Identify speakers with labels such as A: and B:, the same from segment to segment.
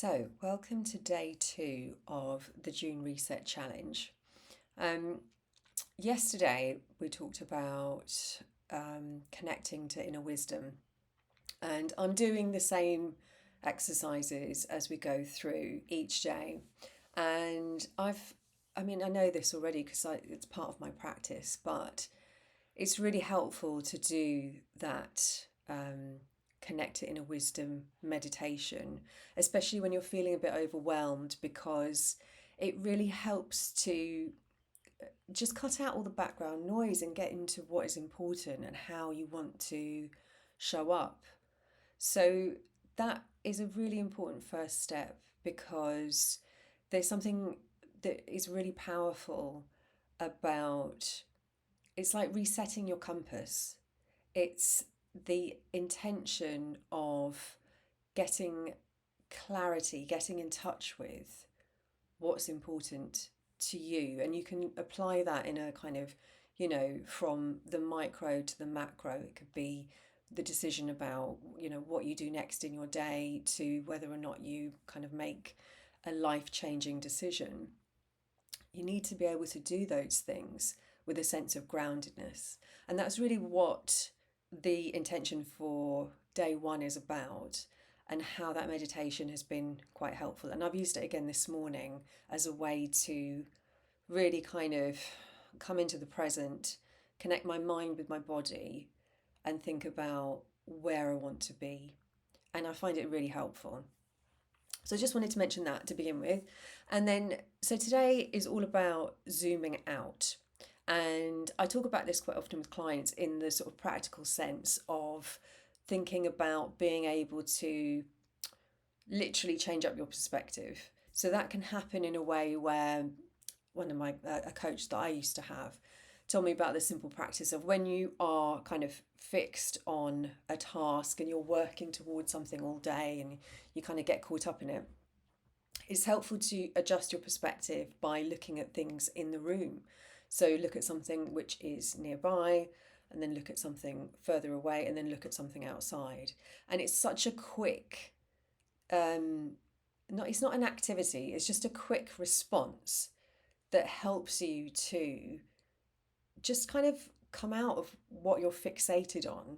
A: So, welcome to day 2 of the June Reset Challenge. Um, Yesterday, we talked about connecting to inner wisdom, and I'm doing the same exercises as we go through each day. And I know this already because it's part of my practice, but it's really helpful to do that connect to inner wisdom meditation, especially when you're feeling a bit overwhelmed, because it really helps to just cut out all the background noise and get into what is important and how you want to show up. So, that is a really important first step because there's something that is really powerful about it's like resetting your compass. It's the intention of getting clarity, getting in touch with what's important to you. And you can apply that in a kind of, from the micro to the macro. It could be the decision about, what you do next in your day to whether or not you kind of make a life-changing decision. You need to be able to do those things with a sense of groundedness. And that's really what the intention for day 1 is about, and how that meditation has been quite helpful. And I've used it again this morning as a way to really kind of come into the present, connect my mind with my body, and think about where I want to be. And I find it really helpful. So I just wanted to mention that to begin with. And then, so today is all about zooming out. And I talk about this quite often with clients in the sort of practical sense of thinking about being able to literally change up your perspective. So that can happen in a way where one of my, a coach that I used to have, told me about the simple practice of when you are kind of fixed on a task and you're working towards something all day and you kind of get caught up in it. It's helpful to adjust your perspective by looking at things in the room. So look at something which is nearby, and then look at something further away, and then look at something outside. And it's such a quick, it's not an activity, it's just a quick response that helps you to just kind of come out of what you're fixated on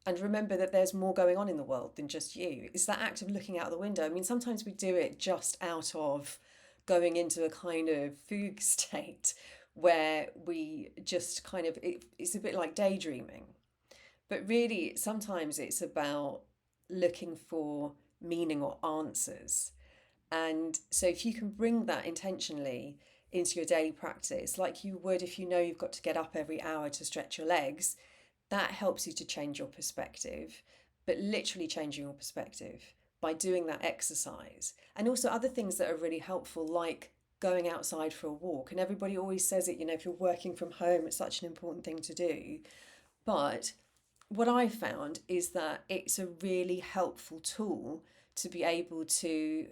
A: and remember that there's more going on in the world than just you. It's that act of looking out the window. I mean, sometimes we do it just out of going into a kind of fugue state where we just kind of, it's a bit like daydreaming. But really, sometimes it's about looking for meaning or answers. And so if you can bring that intentionally into your daily practice, like you would if you know you've got to get up every hour to stretch your legs, that helps you to change your perspective, but literally changing your perspective by doing that exercise. And also other things that are really helpful, like going outside for a walk. And everybody always says it, if you're working from home, it's such an important thing to do. But what I found is that it's a really helpful tool to be able to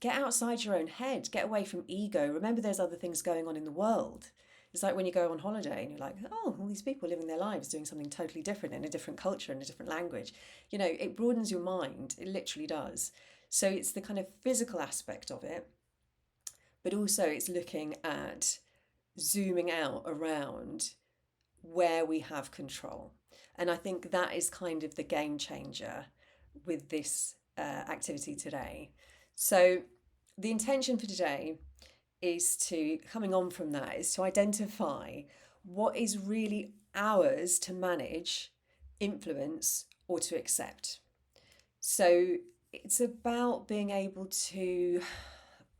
A: get outside your own head, get away from ego. Remember, there's other things going on in the world. It's like when you go on holiday and you're like, oh, all these people living their lives doing something totally different in a different culture, in a different language. It broadens your mind. It literally does. So it's the kind of physical aspect of it, but also it's looking at zooming out around where we have control. And I think that is kind of the game changer with this activity today. So the intention for today is to, coming on from that, is to identify what is really ours to manage, influence, or to accept. So it's about being able to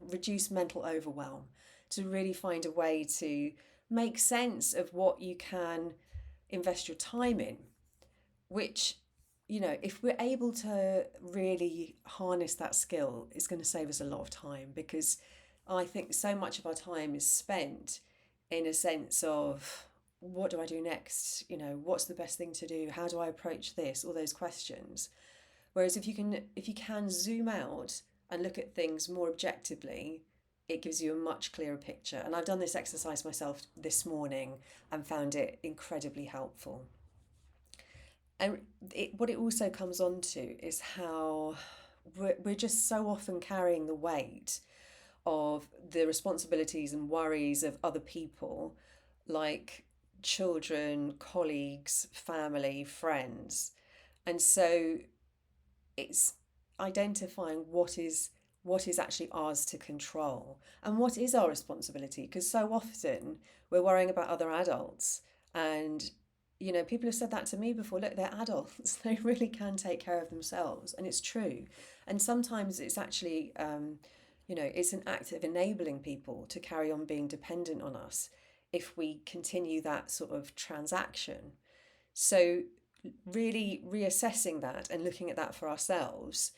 A: reduce mental overwhelm, to really find a way to make sense of what you can invest your time in, which, if we're able to really harness that skill, it's going to save us a lot of time, because I think so much of our time is spent in a sense of what do I do next? What's the best thing to do? How do I approach this? All those questions. Whereas if you can zoom out and look at things more objectively, it gives you a much clearer picture. And I've done this exercise myself this morning and found it incredibly helpful. And what it also comes on to is how we're just so often carrying the weight of the responsibilities and worries of other people, like children, colleagues, family, friends. And so it's identifying what is actually ours to control and what is our responsibility, because so often we're worrying about other adults. And people have said that to me before. Look, they're adults. They really can take care of themselves, and it's true. And sometimes it's actually it's an act of enabling people to carry on being dependent on us if we continue that sort of transaction. So really reassessing that and looking at that for ourselves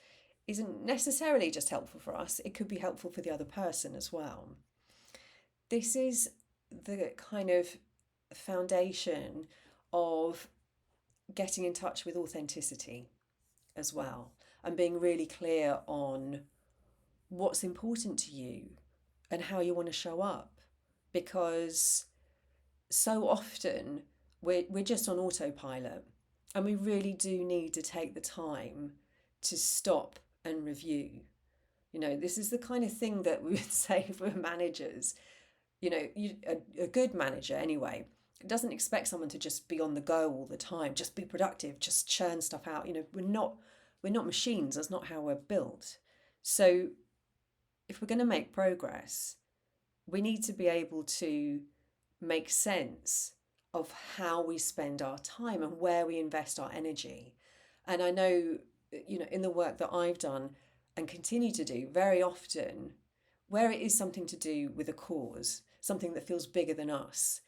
A: isn't necessarily just helpful for us, it could be helpful for the other person as well. This is the kind of foundation of getting in touch with authenticity as well, and being really clear on what's important to you and how you want to show up. Because so often we're just on autopilot, and we really do need to take the time to stop and review. This is the kind of thing that we would say if we're managers. A good manager anyway doesn't expect someone to just be on the go all the time, just be productive, just churn stuff out. We're not machines. That's not how we're built. So if we're going to make progress, we need to be able to make sense of how we spend our time and where we invest our energy. And I know, in the work that I've done and continue to do, very often, where it is something to do with a cause, something that feels bigger than us,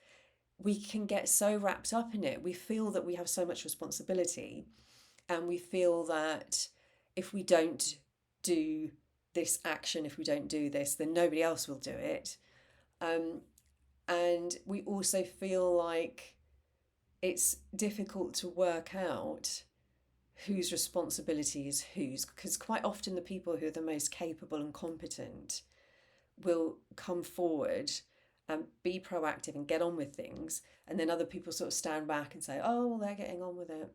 A: we can get so wrapped up in it. We feel that we have so much responsibility, and we feel that if we don't do this action, if we don't do this, then nobody else will do it. And we also feel like it's difficult to work out whose responsibility is whose, because quite often the people who are the most capable and competent will come forward and be proactive and get on with things, and then other people sort of stand back and say, oh, well, they're getting on with it.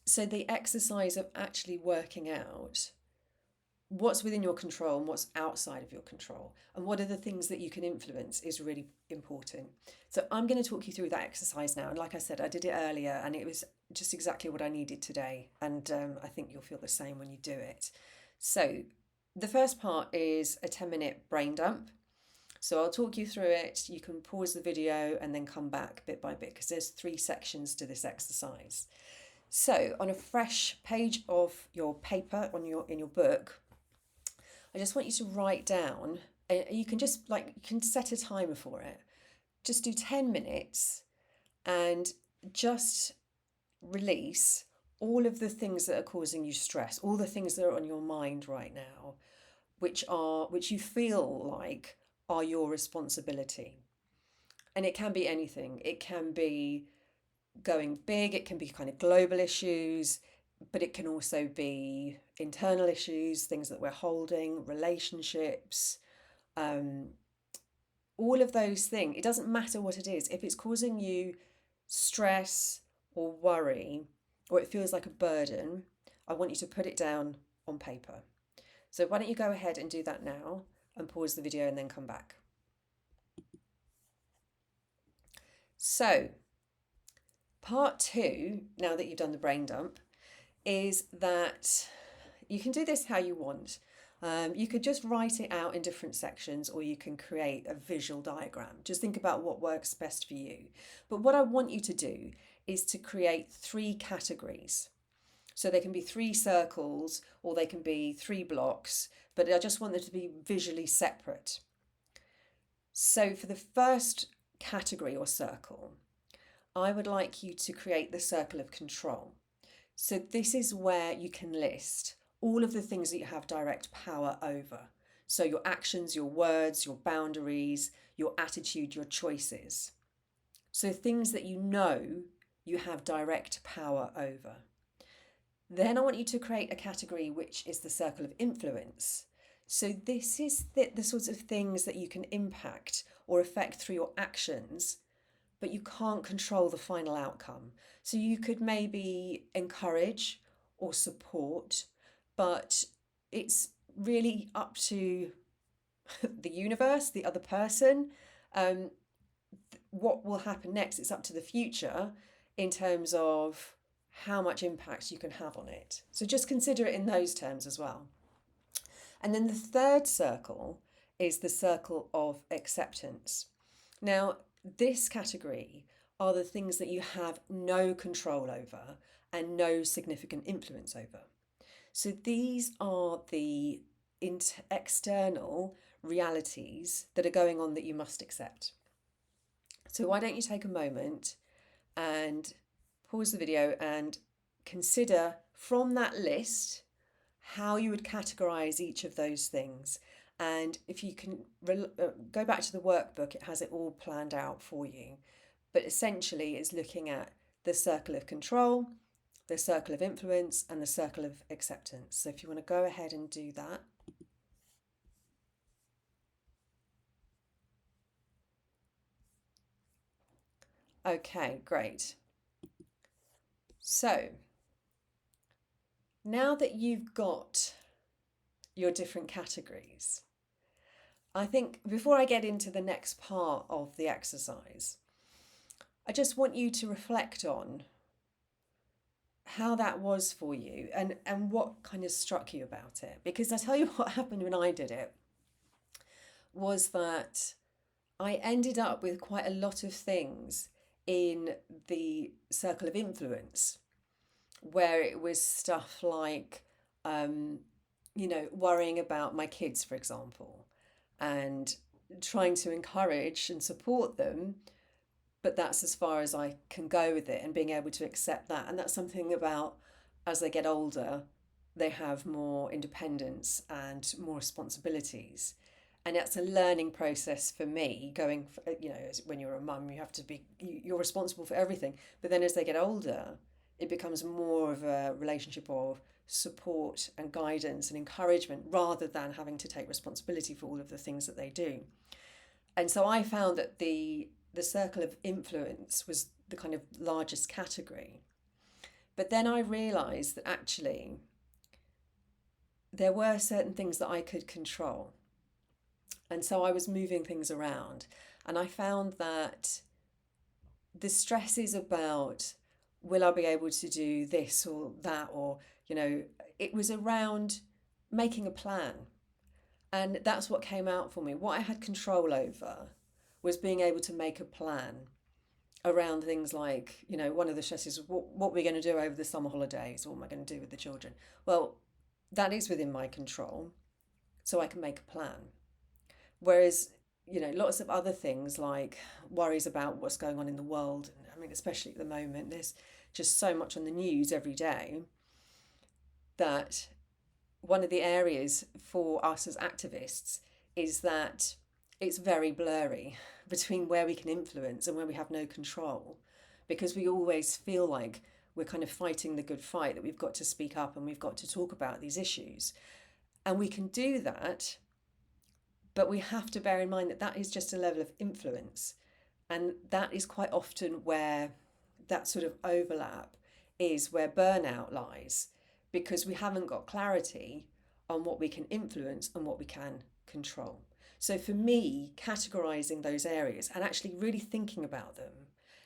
A: So the exercise of actually working out what's within your control and what's outside of your control, and what are the things that you can influence, is really important. So I'm going to talk you through that exercise now. And like I said, I did it earlier and it was just exactly what I needed today. And I think you'll feel the same when you do it. So the first part is a 10-minute brain dump. So I'll talk you through it. You can pause the video and then come back bit by bit, because there's 3 sections to this exercise. So on a fresh page of your paper in your book, I just want you to write down, and you can just you can set a timer for it. Just do 10 minutes and just release all of the things that are causing you stress, all the things that are on your mind right now, which you feel like are your responsibility. And it can be anything. It can be going big, it can be kind of global issues, but it can also be internal issues, things that we're holding, relationships, all of those things. It doesn't matter what it is. If it's causing you stress or worry, or it feels like a burden, I want you to put it down on paper. So why don't you go ahead and do that now, and pause the video and then come back. So part 2, now that you've done the brain dump, is that you can do this how you want. You could just write it out in different sections, or you can create a visual diagram. Just think about what works best for you. But what I want you to do is to create 3 categories. So they can be 3 circles, or they can be 3 blocks, but I just want them to be visually separate. So for the first category or circle, I would like you to create the circle of control. So this is where you can list all of the things that you have direct power over. So your actions, your words, your boundaries, your attitude, your choices. So things that you have direct power over. Then I want you to create a category which is the circle of influence. So this is the sorts of things that you can impact or affect through your actions, but you can't control the final outcome. So you could maybe encourage or support, but it's really up to the universe, the other person. Um, what will happen next? It's up to the future in terms of how much impact you can have on it. So just consider it in those terms as well. And then the third circle is the circle of acceptance. Now, this category are the things that you have no control over and no significant influence over. So these are the external realities that are going on that you must accept. So why don't you take a moment and pause the video and consider from that list how you would categorize each of those things. And if you can go back to the workbook, it has it all planned out for you. But essentially, it's looking at the circle of control, the circle of influence, and the circle of acceptance. So if you want to go ahead and do that. Okay, great. So now that you've got your different categories, I think before I get into the next part of the exercise, I just want you to reflect on how that was for you and what kind of struck you about it. Because I tell you what happened when I did it was that I ended up with quite a lot of things in the circle of influence where it was stuff like, worrying about my kids, for example, and trying to encourage and support them. But that's as far as I can go with it and being able to accept that. And that's something about as they get older, they have more independence and more responsibilities. And that's a learning process for me going, when you're a mum, you have to be, you're responsible for everything. But then as they get older, it becomes more of a relationship of support and guidance and encouragement rather than having to take responsibility for all of the things that they do. And so I found that the circle of influence was the kind of largest category. But then I realised that actually there were certain things that I could control. And so I was moving things around. And I found that the stress is about, will I be able to do this or that? Or, it was around making a plan. And that's what came out for me. What I had control over was being able to make a plan around things like, one of the stresses, what we're going to do over the summer holidays, what am I going to do with the children? Well, that is within my control, so I can make a plan. Whereas, lots of other things like worries about what's going on in the world, I mean, especially at the moment, there's just so much on the news every day that one of the areas for us as activists is that it's very blurry between where we can influence and where we have no control, because we always feel like we're kind of fighting the good fight, that we've got to speak up and we've got to talk about these issues. And we can do that, but we have to bear in mind that that is just a level of influence. And that is quite often where that sort of overlap is, where burnout lies, because we haven't got clarity on what we can influence and what we can control. So for me, categorizing those areas and actually really thinking about them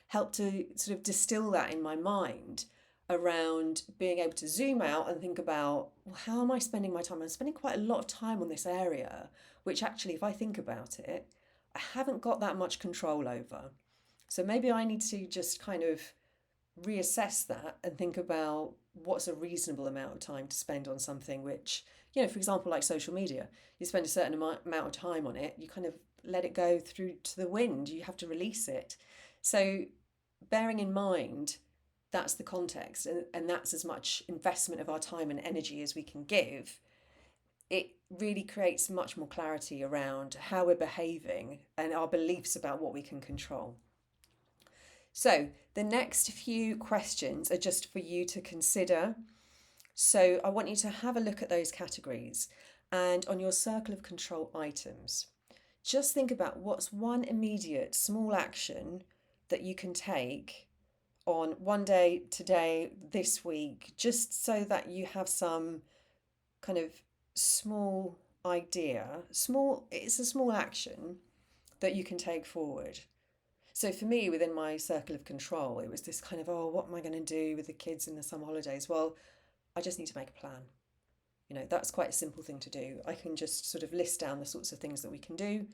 A: helped to sort of distill that in my mind around being able to zoom out and think about, well, how am I spending my time? I'm spending quite a lot of time on this area, which actually, if I think about it, I haven't got that much control over. So maybe I need to just kind of reassess that and think about what's a reasonable amount of time to spend on something which, for example, like social media, you spend a certain amount of time on it, you kind of let it go through to the wind, you have to release it. So bearing in mind that's the context, and that's as much investment of our time and energy as we can give, it really creates much more clarity around how we're behaving and our beliefs about what we can control. So the next few questions are just for you to consider. So I want you to have a look at those categories, and on your circle of control items, just think about what's one immediate small action that you can take on one day, today, this week, just so that you have some kind of small it's a small action that you can take forward. So for me, within my circle of control, it was this kind of, oh, what am I going to do with the kids in the summer holidays? Well, I just need to make a plan. That's quite a simple thing to do. I can just sort of list down the sorts of things that we can do,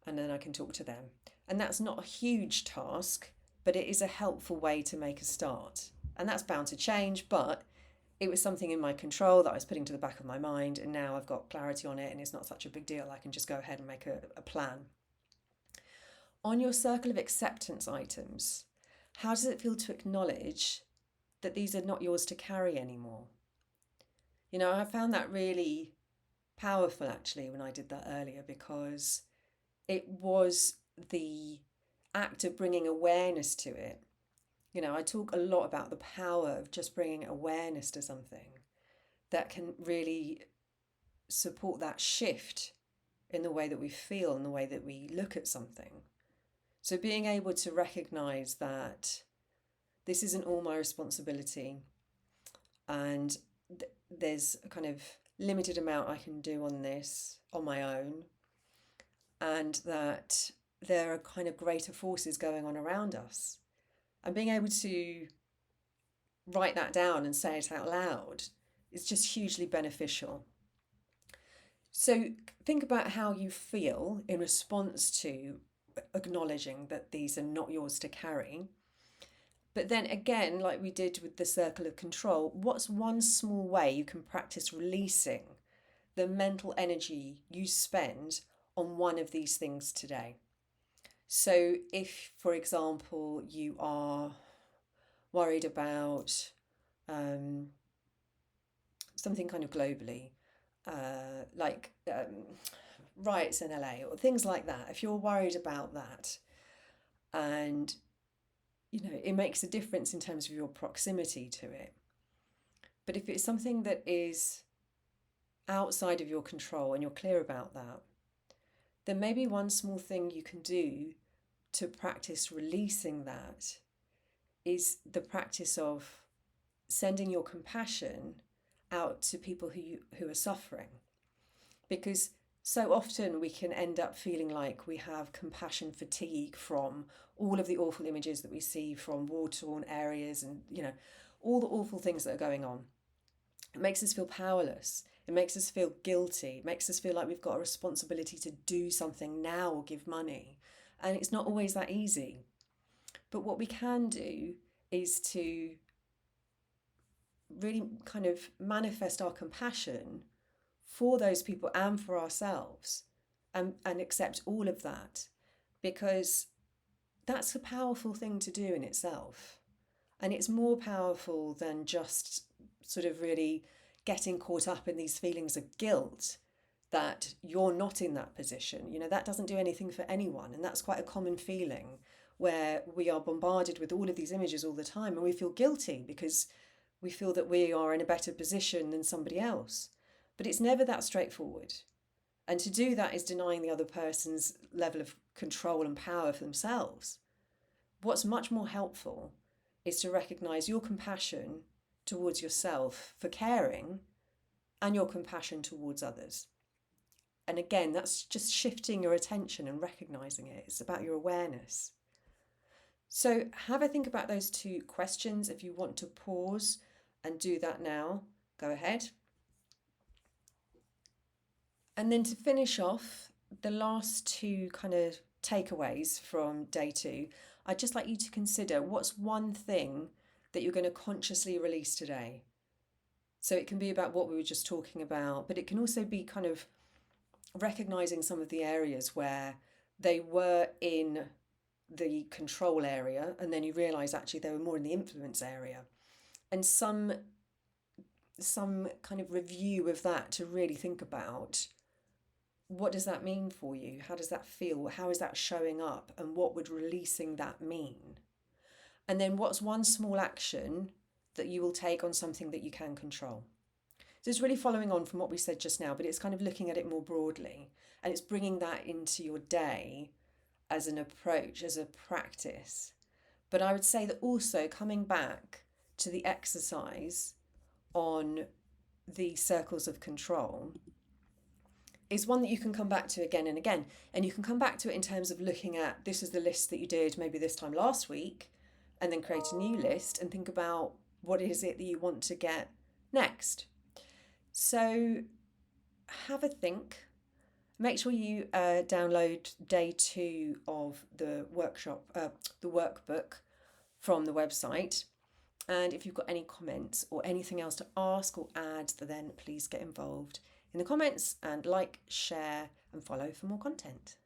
A: and then I can talk to them. And that's not a huge task, but it is a helpful way to make a start. And that's bound to change, but it was something in my control that I was putting to the back of my mind, and now I've got clarity on it, and it's not such a big deal. I can just go ahead and make a plan. On your circle of acceptance items, how does it feel to acknowledge that these are not yours to carry anymore? I found that really powerful actually when I did that earlier, because it was the act of bringing awareness to it. I talk a lot about the power of just bringing awareness to something that can really support that shift in the way that we feel and the way that we look at something. So being able to recognize that this isn't all my responsibility, and there's a kind of limited amount I can do on this on my own, and that there are kind of greater forces going on around us. And being able to write that down and say it out loud is just hugely beneficial. So think about how you feel in response to acknowledging that these are not yours to carry. But then again, like we did with the circle of control, what's one small way you can practice releasing the mental energy you spend on one of these things today? So if, for example, you are worried about something kind of globally, riots in LA or things like that, if you're worried about that, and it makes a difference in terms of your proximity to it. But if it's something that is outside of your control and you're clear about that, then maybe one small thing you can do to practice releasing that is the practice of sending your compassion out to people who are suffering. Because so often we can end up feeling like we have compassion fatigue from all of the awful images that we see from war-torn areas and, all the awful things that are going on. It makes us feel powerless. It makes us feel guilty. It makes us feel like we've got a responsibility to do something now or give money. And it's not always that easy. But what we can do is to really kind of manifest our compassion for those people and for ourselves, and accept all of that, because that's a powerful thing to do in itself. And it's more powerful than just sort of really getting caught up in these feelings of guilt that you're not in that position. That doesn't do anything for anyone. And that's quite a common feeling, where we are bombarded with all of these images all the time and we feel guilty because we feel that we are in a better position than somebody else. But it's never that straightforward. And to do that is denying the other person's level of control and power for themselves. What's much more helpful is to recognize your compassion towards yourself for caring and your compassion towards others. And again, that's just shifting your attention and recognizing it. It's about your awareness. So have a think about those two questions. If you want to pause and do that now, go ahead. And then to finish off, the last two kind of takeaways from day 2, I'd just like you to consider what's one thing that you're going to consciously release today. So it can be about what we were just talking about, but it can also be kind of recognizing some of the areas where they were in the control area, and then you realize actually they were more in the influence area, and some kind of review of that to really think about, what does that mean for you? How does that feel? How is that showing up? And what would releasing that mean? And then what's one small action that you will take on something that you can control? So it's really following on from what we said just now, but it's kind of looking at it more broadly, and it's bringing that into your day as an approach, as a practice. But I would say that also coming back to the exercise on the circles of control is one that you can come back to again and again. And you can come back to it in terms of looking at, this is the list that you did maybe this time last week, and then create a new list and think about what is it that you want to get next. So have a think. Make sure you download day 2 of the workshop, the workbook from the website. And if you've got any comments or anything else to ask or add, then please get involved in the comments and like, share, and follow for more content.